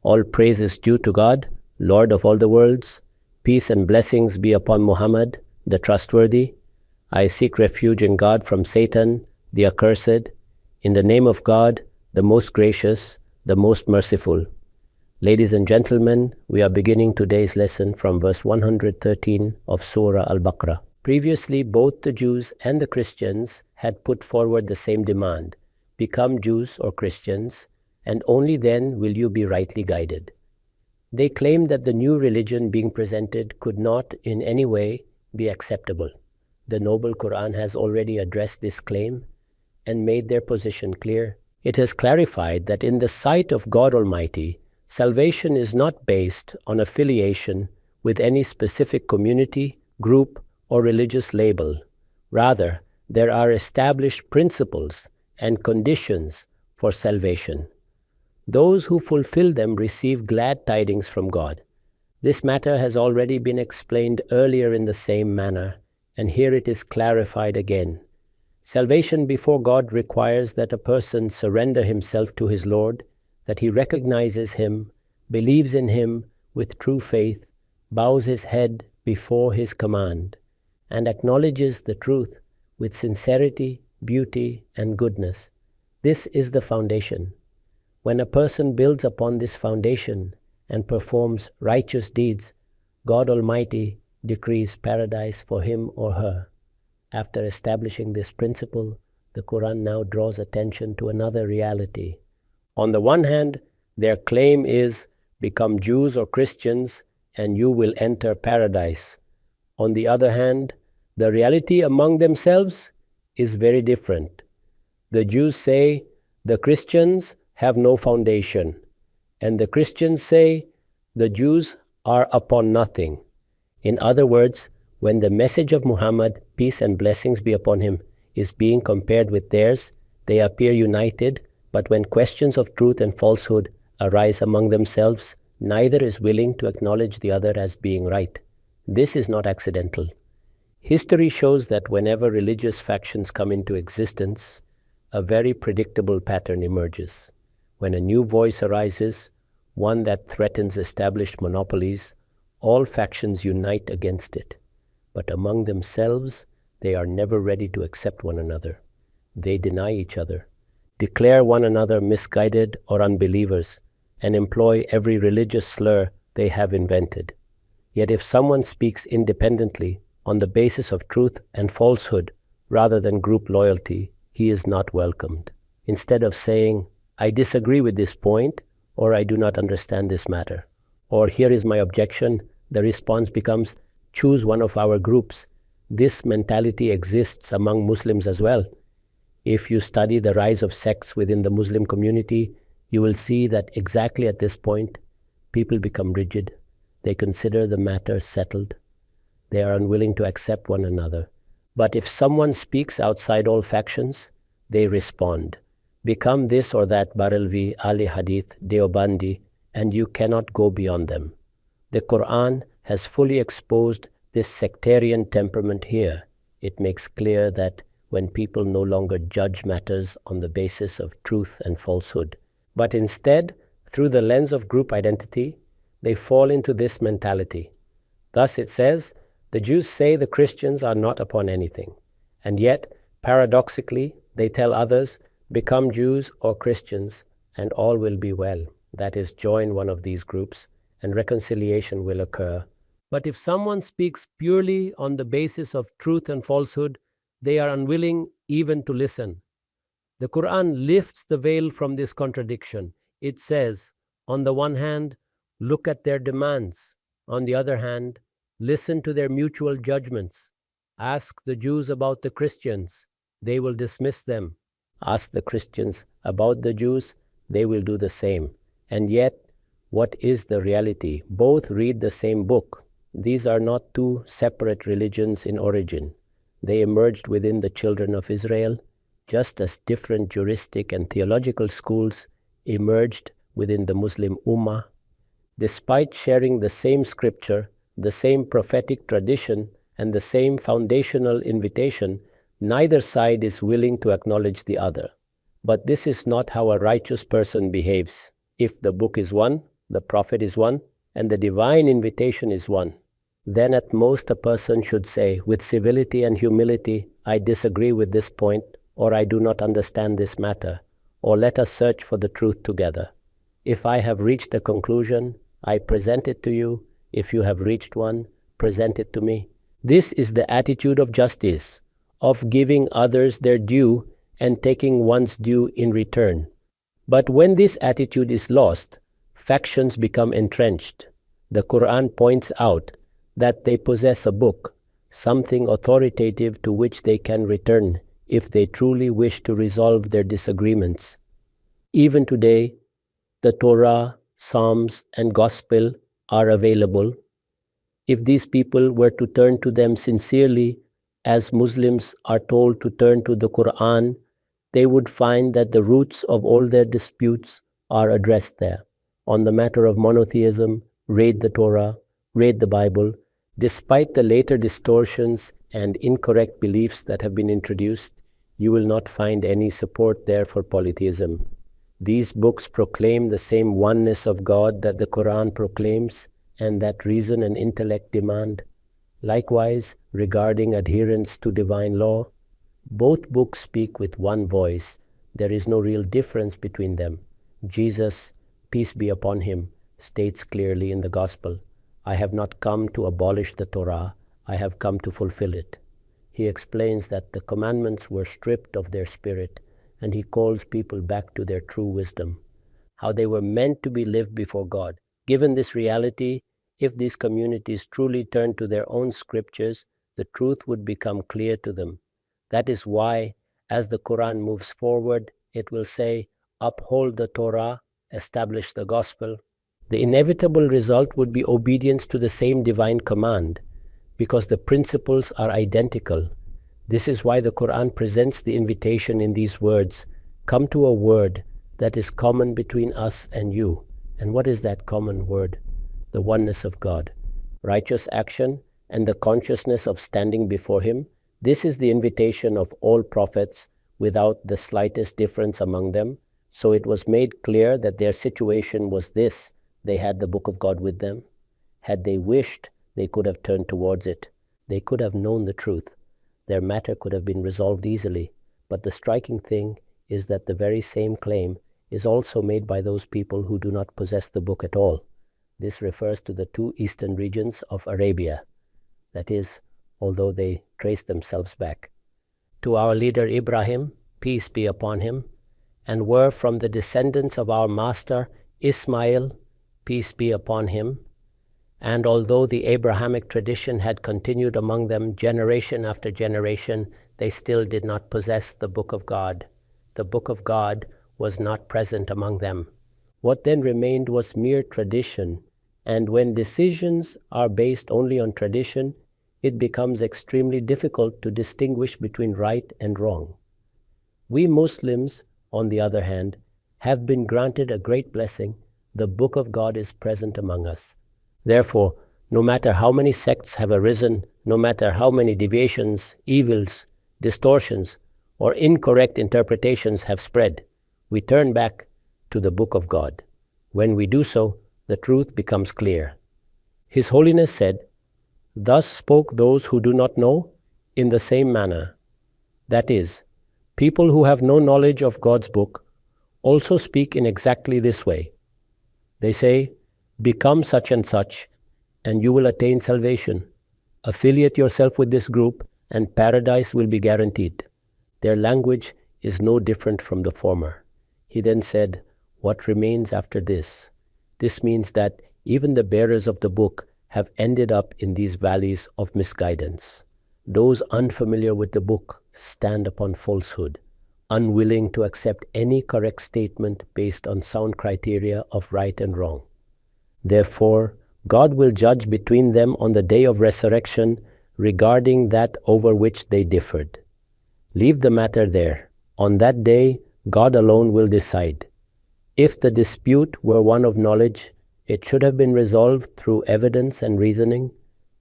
All praise is due to God, Lord of all the worlds. Peace and blessings be upon Muhammad, the trustworthy. I seek refuge in God from Satan, the accursed. In the name of God, the most gracious, the most merciful. Ladies and gentlemen, we are beginning today's lesson from verse 113 of Surah Al Baqarah. Previously, both the Jews and the Christians had put forward the same demand: become Jews or Christians, and only then will you be rightly guided. They claimed that the new religion being presented could not in any way be acceptable. The noble Quran has already addressed this claim and made their position clear. It has clarified that in the sight of God Almighty, salvation is not based on affiliation with any specific community, group, or religious label. Rather, there are established principles and conditions for salvation. Those who fulfill them receive glad tidings from God. This matter has already been explained earlier in the same manner, and here it is clarified again. Salvation before God requires that a person surrender himself to his Lord, that he recognizes Him, believes in Him with true faith, bows his head before His command, and acknowledges the truth with sincerity, beauty, and goodness. This is the foundation. When a person builds upon this foundation and performs righteous deeds, God Almighty decrees paradise for him or her. After establishing this principle, the Quran now draws attention to another reality. On the one hand, their claim is, become Jews or Christians and you will enter paradise. On the other hand, the reality among themselves is very different. The Jews say the Christians have no foundation, and the Christians say the Jews are upon nothing. In other words, when the message of Muhammad, peace and blessings be upon him, is being compared with theirs, they appear united, but when questions of truth and falsehood arise among themselves, neither is willing to acknowledge the other as being right. This is not accidental. History shows that whenever religious factions come into existence, a very predictable pattern emerges. When a new voice arises, one that threatens established monopolies, all factions unite against it. But among themselves, they are never ready to accept one another. They deny each other, declare one another misguided or unbelievers, and employ every religious slur they have invented. Yet if someone speaks independently on the basis of truth and falsehood rather than group loyalty, he is not welcomed. Instead of saying, I disagree with this point, or I do not understand this matter, or here is my objection, the response becomes, choose one of our groups. This mentality exists among Muslims as well. If you study the rise of sects within the Muslim community, you will see that exactly at this point, people become rigid. They consider the matter settled. They are unwilling to accept one another. But if someone speaks outside all factions, they respond. Become this or that Barelvi, Ali Hadith, Deobandi, and you cannot go beyond them. The Quran has fully exposed this sectarian temperament here. It makes clear that when people no longer judge matters on the basis of truth and falsehood, but instead, through the lens of group identity, they fall into this mentality. Thus it says, the Jews say the Christians are not upon anything, and yet, paradoxically, they tell others, become Jews or Christians, and all will be well. That is, join one of these groups, and reconciliation will occur. But if someone speaks purely on the basis of truth and falsehood, they are unwilling even to listen. The Quran lifts the veil from this contradiction. It says, on the one hand, look at their demands. On the other hand, listen to their mutual judgments. Ask the Jews about the Christians. They will dismiss them. Ask the Christians about the Jews, they will do the same. And yet, what is the reality? Both read the same book. These are not two separate religions in origin. They emerged within the children of Israel, just as different juristic and theological schools emerged within the Muslim Ummah. Despite sharing the same scripture, the same prophetic tradition, and the same foundational invitation, neither side is willing to acknowledge the other. But this is not how a righteous person behaves. If the book is one, the Prophet is one, and the divine invitation is one. Then at most a person should say, with civility and humility, I disagree with this point, or I do not understand this matter, or let us search for the truth together. If I have reached a conclusion, I present it to you. If you have reached one, present it to me. This is the attitude of justice, of giving others their due and taking one's due in return. But when this attitude is lost, factions become entrenched. The Quran points out that they possess a book, something authoritative to which they can return if they truly wish to resolve their disagreements. Even today, the Torah, Psalms, and Gospel are available. If these people were to turn to them sincerely, as Muslims are told to turn to the Quran, they would find that the roots of all their disputes are addressed there. On the matter of monotheism, read the Torah, read the Bible. Despite the later distortions and incorrect beliefs that have been introduced, you will not find any support there for polytheism. These books proclaim the same oneness of God that the Quran proclaims and that reason and intellect demand. Likewise, regarding adherence to divine law, both books speak with one voice. There is no real difference between them. Jesus, peace be upon him, states clearly in the Gospel, I have not come to abolish the Torah, I have come to fulfill it. He explains that the commandments were stripped of their spirit, and he calls people back to their true wisdom, how they were meant to be lived before God. Given this reality, if these communities truly turn to their own scriptures, the truth would become clear to them. That is why, as the Quran moves forward, it will say, uphold the Torah, establish the Gospel. The inevitable result would be obedience to the same divine command, because the principles are identical. This is why the Quran presents the invitation in these words, come to a word that is common between us and you. And what is that common word? The oneness of God, righteous action, and the consciousness of standing before Him. This is the invitation of all prophets without the slightest difference among them. So it was made clear that their situation was this. They had the book of God with them. Had they wished, they could have turned towards it. They could have known the truth. Their matter could have been resolved easily. But the striking thing is that the very same claim is also made by those people who do not possess the book at all. This refers to the two eastern regions of Arabia. That is, although they trace themselves back to our leader Ibrahim, peace be upon him, and were from the descendants of our master Ismail, peace be upon him. And although the Abrahamic tradition had continued among them generation after generation, they still did not possess the book of God. The book of God was not present among them. What then remained was mere tradition, and when decisions are based only on tradition, it becomes extremely difficult to distinguish between right and wrong. We Muslims, on the other hand, have been granted a great blessing. The book of God is present among us. Therefore, no matter how many sects have arisen, no matter how many deviations, evils, distortions, or incorrect interpretations have spread, we turn back to the book of God. When we do so, the truth becomes clear. His Holiness said, thus spoke those who do not know in the same manner. That is, people who have no knowledge of God's book also speak in exactly this way. They say, become such and such, and you will attain salvation. Affiliate yourself with this group, and paradise will be guaranteed. Their language is no different from the former. He then said, what remains after this? This means that even the bearers of the book have ended up in these valleys of misguidance. Those unfamiliar with the book stand upon falsehood, unwilling to accept any correct statement based on sound criteria of right and wrong. Therefore, God will judge between them on the day of resurrection regarding that over which they differed. Leave the matter there. On that day, God alone will decide. If the dispute were one of knowledge, it should have been resolved through evidence and reasoning.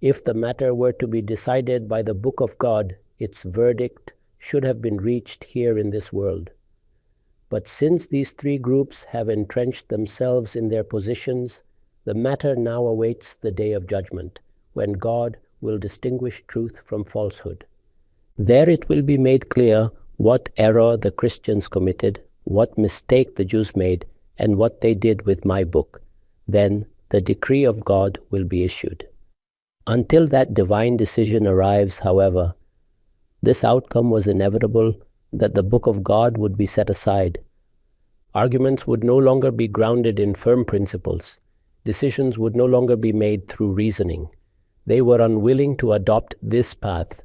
If the matter were to be decided by the book of God, its verdict should have been reached here in this world. But since these three groups have entrenched themselves in their positions, the matter now awaits the day of judgment, when God will distinguish truth from falsehood. There it will be made clear what error the Christians committed, what mistake the Jews made, and what they did with my book. Then the decree of God will be issued. Until that divine decision arrives, however, this outcome was inevitable, that the book of God would be set aside. Arguments would no longer be grounded in firm principles. Decisions would no longer be made through reasoning. They were unwilling to adopt this path.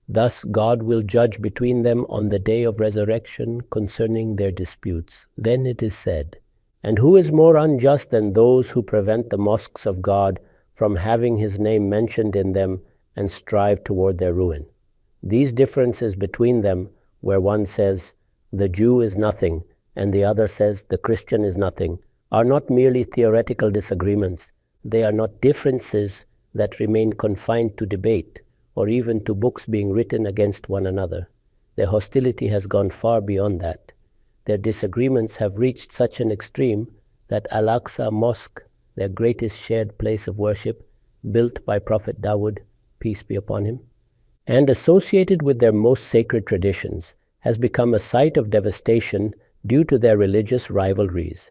Thus God will judge between them on the day of resurrection concerning their disputes. Then it is said, "And who is more unjust than those who prevent the mosques of God from having his name mentioned in them and strive toward their ruin?" These differences between them, where one says, "The Jew is nothing," and the other says, "The Christian is nothing," are not merely theoretical disagreements. They are not differences that remain confined to debate, or even to books being written against one another. Their hostility has gone far beyond that. Their disagreements have reached such an extreme that Al-Aqsa Mosque, their greatest shared place of worship, built by Prophet Dawood, peace be upon him, and associated with their most sacred traditions, has become a site of devastation due to their religious rivalries.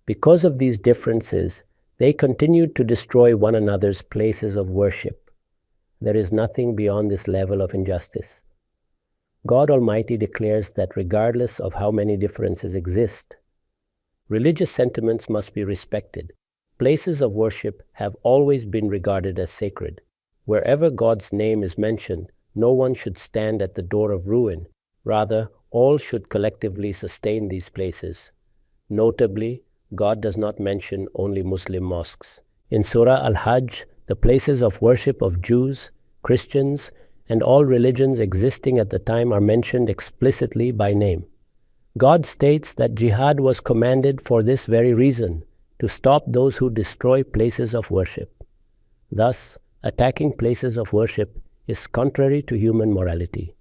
Because of these differences, they continued to destroy one another's places of worship. There is nothing beyond this level of injustice. God Almighty declares that regardless of how many differences exist, religious sentiments must be respected. Places of worship have always been regarded as sacred. Wherever God's name is mentioned, no one should stand at the door of ruin. Rather, all should collectively sustain these places. Notably, God does not mention only Muslim mosques. In Surah Al-Hajj, the places of worship of Jews, Christians, and all religions existing at the time are mentioned explicitly by name. God states that jihad was commanded for this very reason, to stop those who destroy places of worship. Thus, attacking places of worship is contrary to human morality.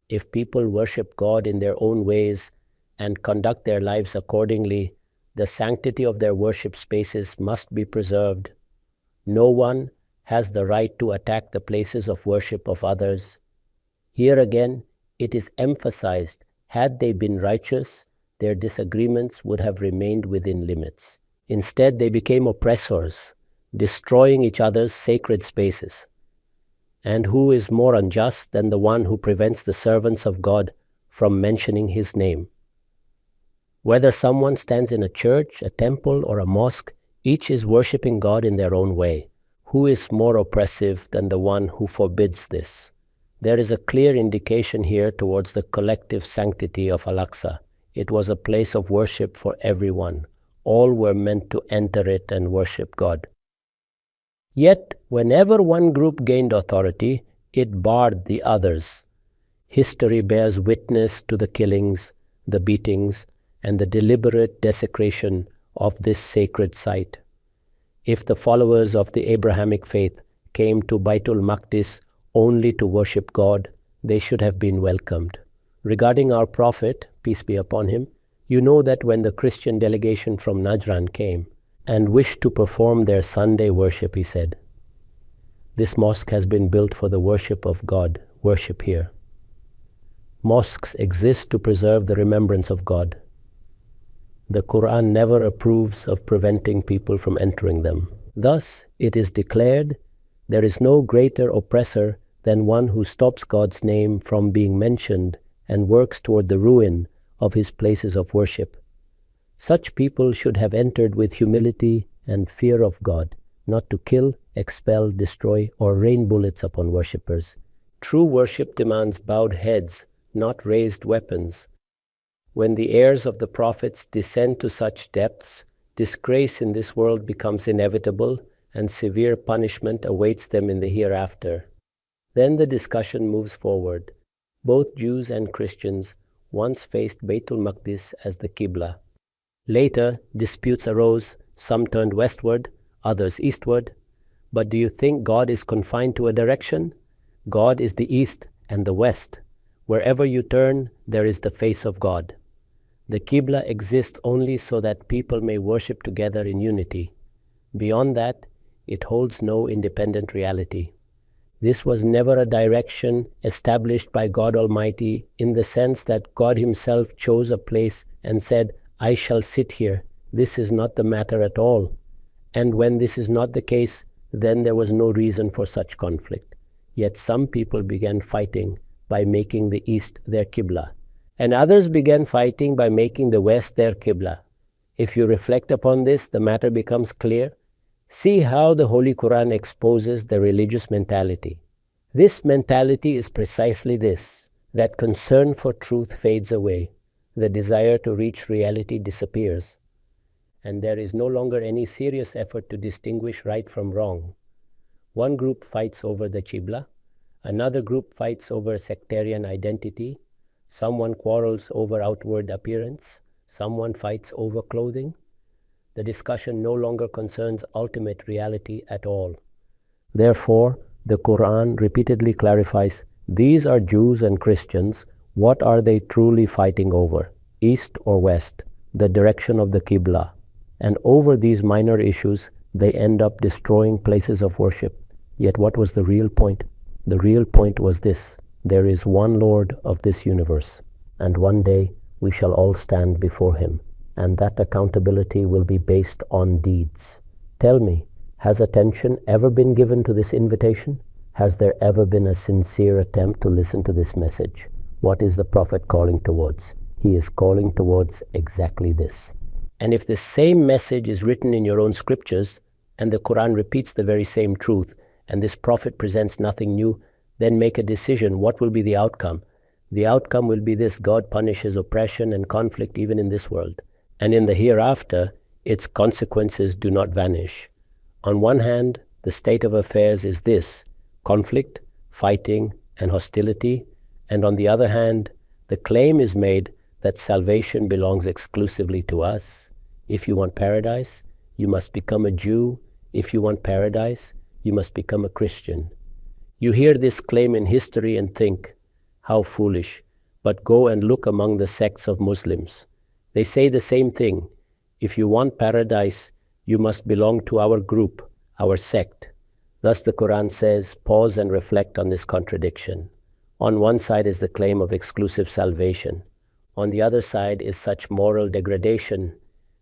If people worship God in their own ways and conduct their lives accordingly, the sanctity of their worship spaces must be preserved. No one has the right to attack the places of worship of others. Here again, it is emphasized, had they been righteous, their disagreements would have remained within limits. Instead, they became oppressors, destroying each other's sacred spaces. And who is more unjust than the one who prevents the servants of God from mentioning his name? Whether someone stands in a church, a temple, or a mosque, each is worshipping God in their own way. Who is more oppressive than the one who forbids this? There is a clear indication here towards the collective sanctity of Al-Aqsa. It was a place of worship for everyone. All were meant to enter it and worship God. Yet, whenever one group gained authority, it barred the others. History bears witness to the killings, the beatings, and the deliberate desecration of this sacred site. If the followers of the Abrahamic faith came to Baitul Maqdis only to worship God, they should have been welcomed. Regarding our Prophet, peace be upon him, you know that when the Christian delegation from Najran came and wished to perform their Sunday worship, he said, "This mosque has been built for the worship of God. Worship here." Mosques exist to preserve the remembrance of God. The Quran never approves of preventing people from entering them. Thus, it is declared, there is no greater oppressor than one who stops God's name from being mentioned and works toward the ruin of his places of worship. Such people should have entered with humility and fear of God, not to kill, expel, destroy, or rain bullets upon worshippers. True worship demands bowed heads, not raised weapons. When the heirs of the prophets descend to such depths, disgrace in this world becomes inevitable and severe punishment awaits them in the hereafter. Then the discussion moves forward. Both Jews and Christians once faced Baitul Maqdis as the Qibla. Later, disputes arose, some turned westward, others eastward. But do you think God is confined to a direction? God is the east and the west. Wherever you turn, there is the face of God. The Qibla exists only so that people may worship together in unity. Beyond that, it holds no independent reality. This was never a direction established by God Almighty in the sense that God Himself chose a place and said, "I shall sit here." This is not the matter at all. And when this is not the case, then there was no reason for such conflict. Yet some people began fighting by making the East their Qibla, and others began fighting by making the West their Qibla. If you reflect upon this, the matter becomes clear. See how the Holy Quran exposes the religious mentality. This mentality is precisely this, that concern for truth fades away, the desire to reach reality disappears, and there is no longer any serious effort to distinguish right from wrong. One group fights over the Qibla, another group fights over sectarian identity, someone quarrels over outward appearance, someone fights over clothing. The discussion no longer concerns ultimate reality at all. Therefore, the Quran repeatedly clarifies, these are Jews and Christians. What are they truly fighting over? East or West? The direction of the Qibla. And over these minor issues, they end up destroying places of worship. Yet what was the real point? The real point was this: there is one Lord of this universe, and one day we shall all stand before Him, and that accountability will be based on deeds. Tell me, has attention ever been given to this invitation? Has there ever been a sincere attempt to listen to this message? What is the Prophet calling towards? He is calling towards exactly this. And if the same message is written in your own scriptures, and the Quran repeats the very same truth, and this Prophet presents nothing new, then make a decision. What will be the outcome? The outcome will be this: God punishes oppression and conflict even in this world. And in the hereafter, its consequences do not vanish. On one hand, the state of affairs is this: conflict, fighting, and hostility. And on the other hand, the claim is made that salvation belongs exclusively to us. If you want paradise, you must become a Jew. If you want paradise, you must become a Christian. You hear this claim in history and think, how foolish. But go and look among the sects of Muslims. They say the same thing. If you want paradise, you must belong to our group, our sect. Thus the Quran says, pause and reflect on this contradiction. On one side is the claim of exclusive salvation. On the other side is such moral degradation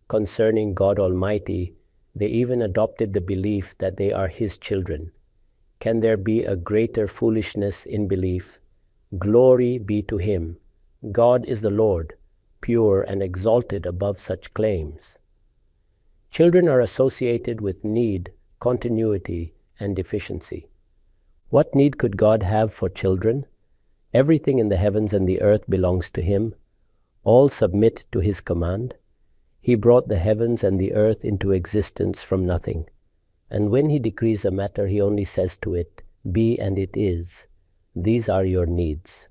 concerning God Almighty. They even adopted the belief that they are His children. Can there be a greater foolishness in belief? Glory be to Him. God is the Lord, pure and exalted above such claims. Children are associated with need, continuity, and deficiency. What need could God have for children? Everything in the heavens and the earth belongs to Him. All submit to His command. He brought the heavens and the earth into existence from nothing. And when He decrees a matter, He only says to it, be, and it is. These are your needs,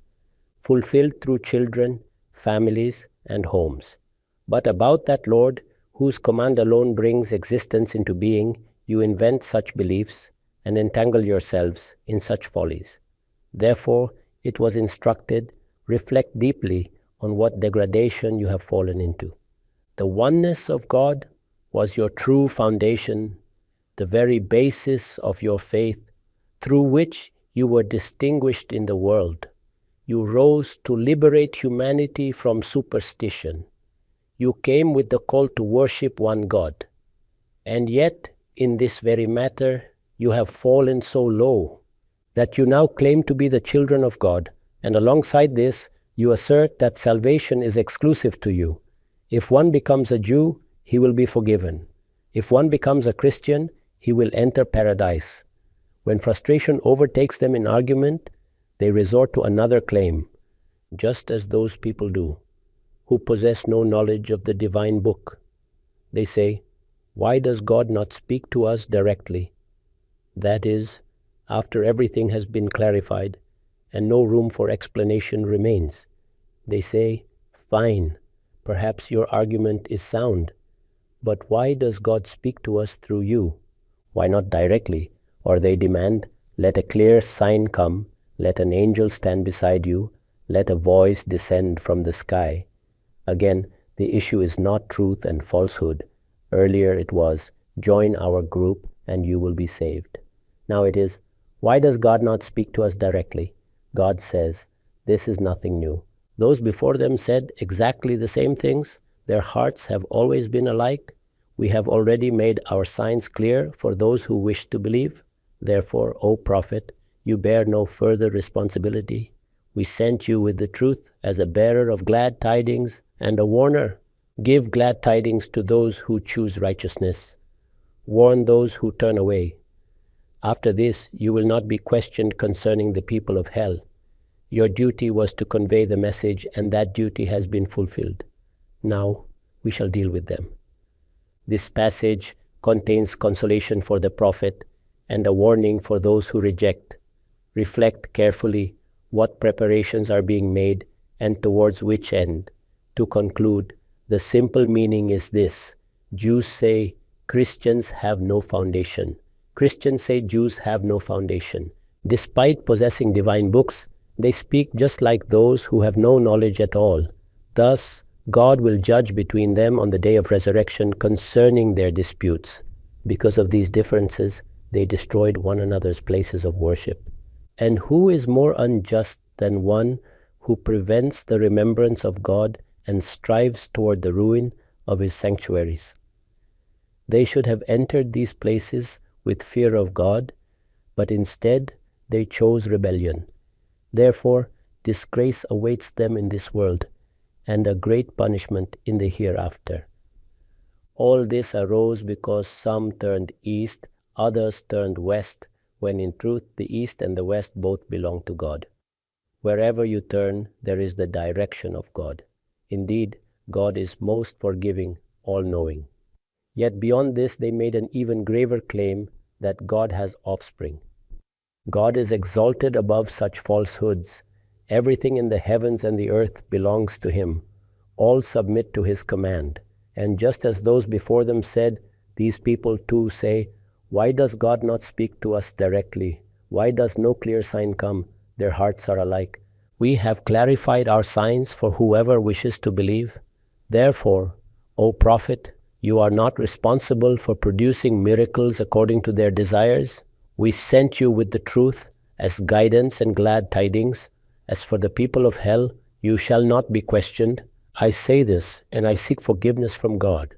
fulfilled through children, families, and homes. But about that Lord, whose command alone brings existence into being, you invent such beliefs and entangle yourselves in such follies. Therefore, it was instructed, reflect deeply on what degradation you have fallen into. The oneness of God was your true foundation, the very basis of your faith, through which you were distinguished in the world. You rose to liberate humanity from superstition. You came with the call to worship one God. And yet, in this very matter, you have fallen so low that you now claim to be the children of God, and alongside this, you assert that salvation is exclusive to you. If one becomes a Jew, he will be forgiven. If one becomes a Christian, he will enter paradise. When frustration overtakes them in argument, they resort to another claim, just as those people do, who possess no knowledge of the divine book. They say, why does God not speak to us directly? That is, after everything has been clarified and no room for explanation remains. They say, fine, perhaps your argument is sound, but why does God speak to us through you? Why not directly? Or they demand, let a clear sign come, let an angel stand beside you, let a voice descend from the sky. Again, The issue is not truth and falsehood. Earlier it was, join our group and you will be saved. Now it is, why does God not speak to us directly? God says, this is nothing new. Those before them said exactly the same things. Their hearts have always been alike. We have already made our signs clear for those who wish to believe. Therefore, O Prophet, you bear no further responsibility. We sent you with the truth as a bearer of glad tidings and a warner. Give glad tidings to those who choose righteousness. Warn those who turn away. After this, you will not be questioned concerning the people of hell. Your duty was to convey the message, and that duty has been fulfilled. Now, we shall deal with them. This passage contains consolation for the Prophet and a warning for those who reject. Reflect carefully what preparations are being made and towards which end. To conclude, the simple meaning is this. Jews say Christians have no foundation. Christians say Jews have no foundation. Despite possessing divine books, they speak just like those who have no knowledge at all. Thus, God will judge between them on the day of resurrection concerning their disputes. Because of these differences, they destroyed one another's places of worship. And who is more unjust than one who prevents the remembrance of God and strives toward the ruin of his sanctuaries? They should have entered these places with fear of God, but instead they chose rebellion. Therefore, disgrace awaits them in this world, and a great punishment in the hereafter. All this arose because some turned east, others turned west, when in truth the east and the west both belong to God. Wherever you turn, there is the direction of God. Indeed, God is most forgiving, all-knowing. Yet beyond this, they made an even graver claim that God has offspring. God is exalted above such falsehoods. Everything in the heavens and the earth belongs to Him. All submit to His command. And just as those before them said, these people too say, why does God not speak to us directly? Why does no clear sign come? Their hearts are alike. We have clarified our signs for whoever wishes to believe. Therefore, O Prophet, you are not responsible for producing miracles according to their desires. We sent you with the truth as guidance and glad tidings. As for the people of hell, you shall not be questioned. I say this, and I seek forgiveness from God.